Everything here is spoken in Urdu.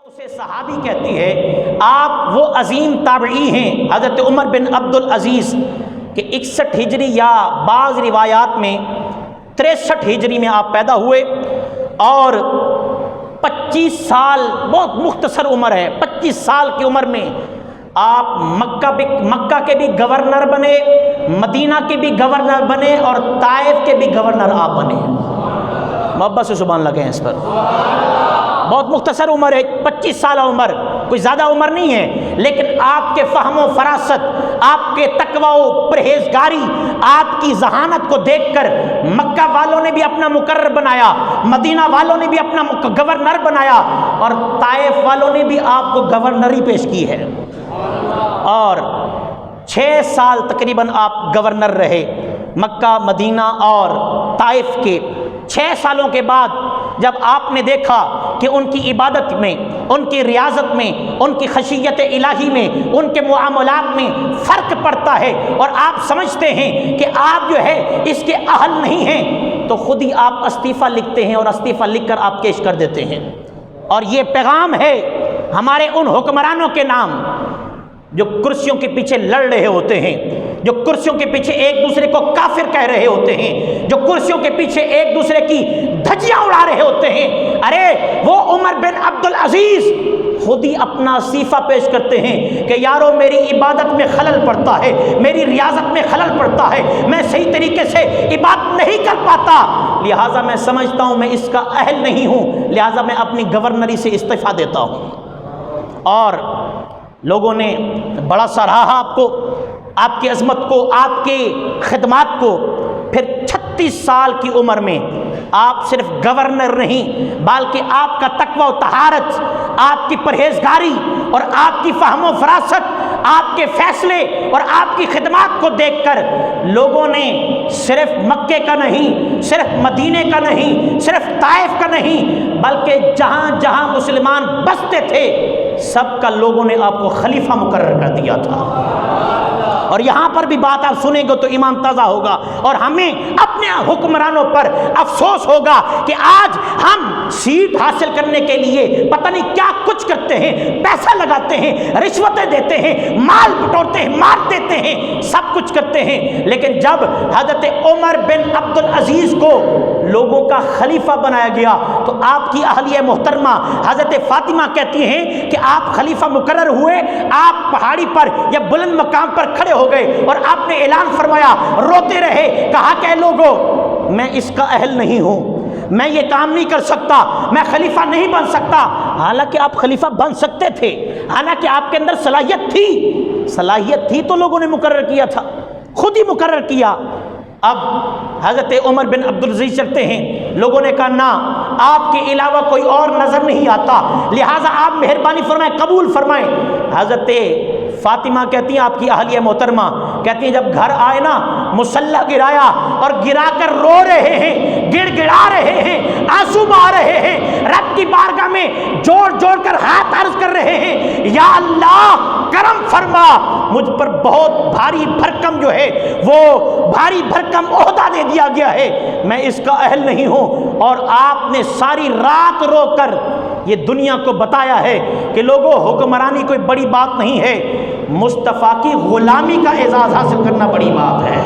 اسے صحابی کہتی ہے۔ آپ وہ عظیم تابعی ہیں حضرت عمر بن عبد العزیز کہ 61 ہجری یا بعض روایات میں 63 ہجری میں آپ پیدا ہوئے اور 25 سال، بہت مختصر عمر ہے، 25 سال کی عمر میں آپ مکہ کے بھی گورنر بنے، مدینہ کے بھی گورنر بنے اور طائف کے بھی گورنر آپ بنے۔ محبت سے سبحان اللہ کہیں اس پر۔ بہت مختصر عمر ہے، 25 سالہ عمر، کوئی زیادہ عمر نہیں ہے، لیکن آپ کے فہم و فراست، آپ کے تقوی و پرہیزگاری، آپ کی ذہانت کو دیکھ کر مکہ والوں نے بھی اپنا مقرر بنایا، مدینہ والوں نے بھی اپنا گورنر بنایا اور طائف والوں نے بھی آپ کو گورنری پیش کی ہے۔ اور 6 سال تقریباً آپ گورنر رہے مکہ، مدینہ اور طائف کے۔ 6 سالوں کے بعد جب آپ نے دیکھا کہ ان کی عبادت میں، ان کی ریاضت میں، ان کی خشیت الہی میں، ان کے معاملات میں فرق پڑتا ہے اور آپ سمجھتے ہیں کہ آپ جو ہے اس کے اہل نہیں ہیں، تو خود ہی آپ استعفیٰ لکھتے ہیں اور استعفیٰ لکھ کر آپ پیش کر دیتے ہیں۔ اور یہ پیغام ہے ہمارے ان حکمرانوں کے نام جو کرسیوں کے پیچھے لڑ رہے ہوتے ہیں، جو کرسیوں کے پیچھے ایک دوسرے کو کافر کہہ رہے ہوتے ہیں، جو کرسیوں کے پیچھے ایک دوسرے کی دھجیاں اڑا رہے ہوتے ہیں۔ ارے وہ عمر بن عبد العزیز خود ہی اپنا استعفیٰ پیش کرتے ہیں کہ یارو میری عبادت میں خلل پڑتا ہے، میری ریاضت میں خلل پڑتا ہے، میں صحیح طریقے سے عبادت نہیں کر پاتا، لہٰذا میں سمجھتا ہوں میں اس کا اہل نہیں ہوں، لہٰذا میں اپنی گورنری سے استعفیٰ دیتا ہوں۔ اور لوگوں نے بڑا سراہا آپ کو، آپ کی عظمت کو، آپ کی خدمات کو۔ پھر 36 سال کی عمر میں آپ صرف گورنر نہیں بلکہ آپ کا تقوی و طہارت، آپ کی پرہیزگاری اور آپ کی فہم و فراست، آپ کے فیصلے اور آپ کی خدمات کو دیکھ کر لوگوں نے صرف مکے کا نہیں، صرف مدینے کا نہیں، صرف طائف کا نہیں، بلکہ جہاں جہاں مسلمان بستے تھے سب کا لوگوں نے آپ کو خلیفہ مقرر کر دیا تھا۔ اور یہاں پر بھی بات آپ سنیں گے تو ایمان تازہ ہوگا اور ہمیں اپنے حکمرانوں پر افسوس ہوگا کہ آج ہم سیٹ حاصل کرنے کے لیے پتہ نہیں کیا کچھ کرتے ہیں، پیسہ لگاتے ہیں، رشوتیں دیتے ہیں، مال بٹورتے ہیں، مار دیتے ہیں، سب کچھ کرتے ہیں، لیکن جب حضرت عمر بن عبد العزیز کو لوگوں کا خلیفہ بنایا گیا تو آپ کی اہلیہ محترمہ حضرت فاطمہ کہتی ہیں کہ آپ خلیفہ مقرر ہوئے، آپ پہاڑی پر یا بلند مقام پر کھڑے ہو گئے اور آپ نے اعلان فرمایا، روتے رہے، کہا کہ لوگوں میں اس کا اہل نہیں ہوں، میں یہ کام نہیں کر سکتا، میں خلیفہ نہیں بن سکتا۔ حالانکہ آپ خلیفہ بن سکتے تھے، حالانکہ آپ کے اندر صلاحیت تھی تو لوگوں نے مقرر کیا تھا، خود ہی مقرر کیا۔ اب حضرت عمر بن عبد العزیز چلتے ہیں، لوگوں نے کہا نہ، آپ کے علاوہ کوئی اور نظر نہیں آتا، لہٰذا آپ مہربانی فرمائیں، قبول فرمائیں۔ حضرت فاطمہ کہتی ہیں، آپ کی اہلیہ محترمہ کہتی ہیں، جب گھر آئے نا مسلح گرایا اور گرا کر رو رہے ہیں، گڑ گڑا رہے ہیں، آنسو بہا رہے ہیں، رب کی بارگاہ میں جوڑ جوڑ کر ہاتھ عرض کر رہے ہیں، یا اللہ کرم فرما، مجھ پر بہت بھاری بھرکم جو ہے وہ بھاری بھرکم عہدہ دے دیا گیا ہے، میں اس کا اہل نہیں ہوں۔ اور آپ نے ساری رات رو کر یہ دنیا کو بتایا ہے کہ لوگوں حکمرانی کوئی بڑی بات نہیں ہے، مصطفیٰ کی غلامی کا اعزاز حاصل کرنا بڑی بات ہے۔